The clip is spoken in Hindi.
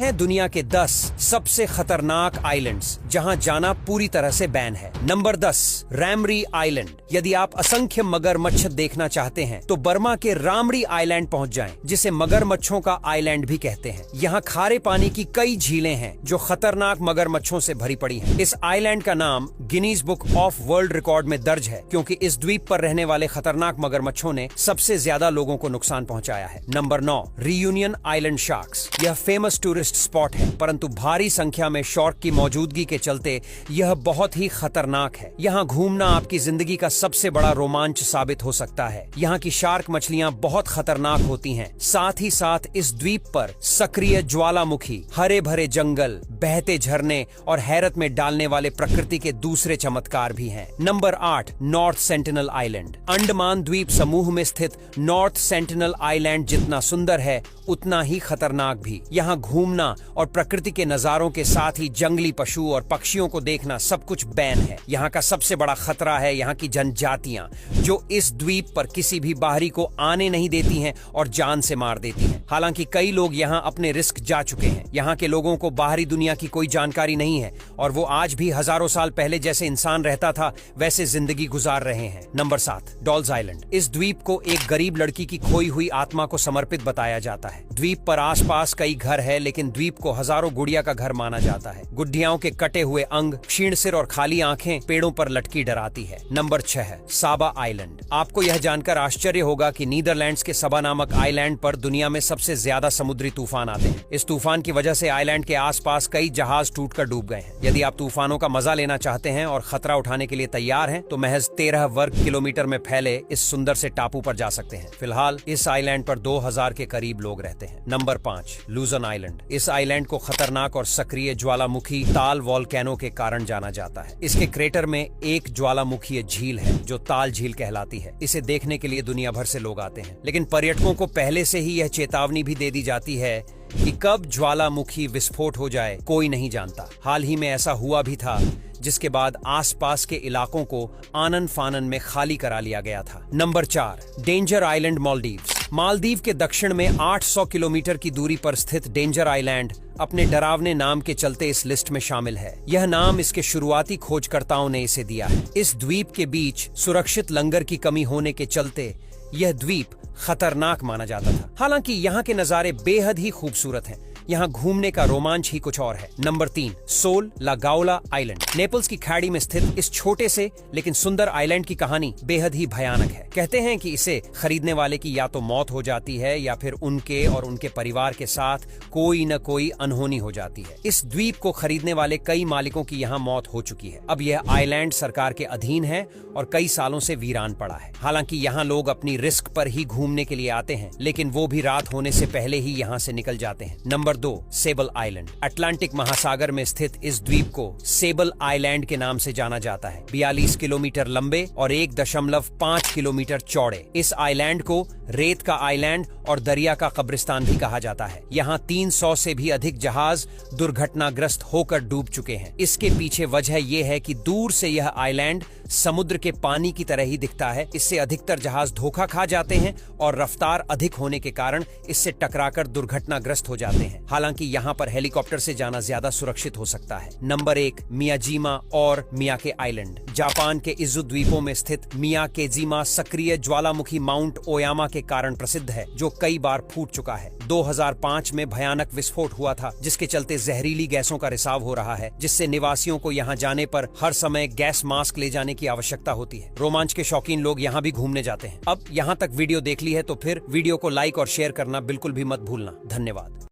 हैं दुनिया के 10 सबसे खतरनाक आइलैंड्स जहां जाना पूरी तरह से बैन है। नंबर 10, रामरी आइलैंड। यदि आप असंख्य मगरमच्छ देखना चाहते हैं तो बर्मा के रामरी आइलैंड पहुंच जाएं, जिसे मगरमच्छों का आइलैंड भी कहते हैं। यहाँ खारे पानी की कई झीलें हैं जो खतरनाक मगरमच्छों से भरी पड़ी हैं। इस आइलैंड का नाम Guinness book of world record में दर्ज है क्योंकि इस द्वीप पर रहने वाले खतरनाक मगरमच्छों ने सबसे ज्यादा लोगों को नुकसान पहुंचाया है। Number 9, reunion island sharks. यह फेमस टूरिस्ट स्पॉट है, परंतु भारी संख्या में शार्क की मौजूदगी के चलते यह बहुत ही खतरनाक है। यहाँ घूमना आपकी जिंदगी का सबसे बड़ा रोमांच साबित हो सकता है। यहाँ की शार्क मछलियाँ बहुत खतरनाक होती हैं। साथ ही साथ इस द्वीप पर सक्रिय ज्वालामुखी, हरे भरे जंगल, बहते झरने और हैरत में डालने वाले प्रकृति के दूसरे चमत्कार भी हैं। Number 8, north sentinel island. Andaman द्वीप समूह में स्थित नॉर्थ सेंटिनल आइलैंड जितना सुंदर है उतना ही खतरनाक भी। यहाँ घूमना और प्रकृति के नजारों के साथ ही जंगली पशु और पक्षियों को देखना सब कुछ बैन है। यहाँ का सबसे बड़ा खतरा है यहाँ की जनजातियां, जो इस द्वीप पर किसी भी बाहरी को आने नहीं देती हैं और जान से मार देती हैं। हालांकि कई लोग यहाँ अपने रिस्क जा चुके हैं। यहाँ के लोगों को बाहरी दुनिया की कोई जानकारी नहीं है और वो आज भी हजारों साल पहले जैसे इंसान रहता था वैसे जिंदगी गुजार रहे हैं। Number 7, dolls island. इस द्वीप को एक गरीब लड़की की खोई हुई आत्मा को समर्पित बताया जाता है। द्वीप पर आसपास कई घर है, लेकिन द्वीप को हजारों गुड़िया का घर माना जाता है। गुड्डियाओं के कटे हुए अंग, क्षीण सिर और खाली आंखें पेड़ों पर लटकी डराती है। नंबर 6, साबा आइलैंड। आपको यह जानकर आश्चर्य होगा कि नीदरलैंड्स के सबा नामक आइलैंड पर दुनिया में सबसे ज्यादा समुद्री तूफान आते हैं। इस तूफान की वजह से आइलैंड के आसपास कई जहाज टूटकर डूब गए हैं। यदि आप तूफानों का मजा लेना चाहते हैं और खतरा उठाने के लिए तैयार हैं, तो महज 13 वर्ग किलोमीटर में फैले इस सुंदर से टापू पर जा सकते हैं। फिलहाल इस आइलैंड पर 2000 के करीब लोग रहते हैं। Number 5, लूजन island. इस आइलैंड को खतरनाक और सक्रिय ज्वालामुखी ताल वॉल्केनो के कारण जाना जाता है। इसके क्रेटर में एक ज्वालामुखीय झील है जो ताल झील कहलाती है। इसे देखने के लिए दुनिया भर से लोग आते हैं, लेकिन पर्यटकों को पहले से ही यह चेतावनी भी दे दी जाती है कि कब ज्वालामुखी विस्फोट हो जाए कोई नहीं जानता। हाल ही में ऐसा हुआ भी था, जिसके बाद आसपास के इलाकों को आनन फानन में खाली करा लिया गया था। Number 4, danger island Maldives. Maldives के दक्षिण में 800 किलोमीटर की दूरी पर स्थित डेंजर आइलैंड अपने डरावने नाम के चलते इस लिस्ट में शामिल है। यह नाम इसके शुरुआती खोजकर्ताओं ने इसे दिया है। इस द्वीप के बीच सुरक्षित लंगर की कमी होने के चलते यह द्वीप खतरनाक माना जाता था। हालांकि यहाँ के नजारे बेहद ही खूबसूरत हैं। यहाँ घूमने का रोमांच ही कुछ और है। नंबर 3, सोल ला गाओला आइलैंड। नेपल्स की खाड़ी में स्थित इस छोटे से लेकिन सुंदर आइलैंड की कहानी बेहद ही भयानक है। कहते हैं कि इसे खरीदने वाले की या तो मौत हो जाती है या फिर उनके और उनके परिवार के साथ कोई न कोई अनहोनी हो जाती है। इस द्वीप को खरीदने वाले कई मालिकों की यहाँ मौत हो चुकी है। अब यह आइलैंड सरकार के अधीन है और कई सालों से वीरान पड़ा है। हालांकि यहाँ लोग अपनी रिस्क पर ही घूमने के लिए आते हैं, लेकिन वो भी रात होने से पहले ही यहाँ से निकल जाते हैं। Number 2, सेबल island. अटलांटिक महासागर में स्थित इस द्वीप को सेबल आइलैंड के नाम से जाना जाता है। 42 किलोमीटर लंबे और 1.5 किलोमीटर चौड़े इस आइलैंड को रेत का आइलैंड और दरिया का कब्रिस्तान भी कहा जाता है। यहाँ 300 से भी अधिक जहाज दुर्घटनाग्रस्त होकर डूब चुके हैं। इसके पीछे वजह यह है कि दूर से यह आइलैंड समुद्र के पानी की तरह ही दिखता है। इससे अधिकतर जहाज धोखा खा जाते हैं और रफ्तार अधिक होने के कारण इससे टकराकर दुर्घटनाग्रस्त हो जाते हैं। हालांकि यहाँ पर हेलीकॉप्टर से जाना ज्यादा सुरक्षित हो सकता है। नंबर 1, मियाजीमा और मियाके आइलैंड। जापान के इज़ु द्वीपों में स्थित मियाकेजीमा सक्रिय ज्वालामुखी माउंट ओयामा के कारण प्रसिद्ध है, जो कई बार फूट चुका है। 2005 में भयानक विस्फोट हुआ था, जिसके चलते जहरीली गैसों का रिसाव हो रहा है, जिससे निवासियों को यहाँ जाने पर हर समय गैस मास्क ले जाने की आवश्यकता होती है। रोमांच के शौकीन लोग यहाँ भी घूमने जाते हैं। अब यहाँ तक वीडियो देख ली है तो फिर वीडियो को लाइक और शेयर करना बिल्कुल भी मत भूलना। धन्यवाद।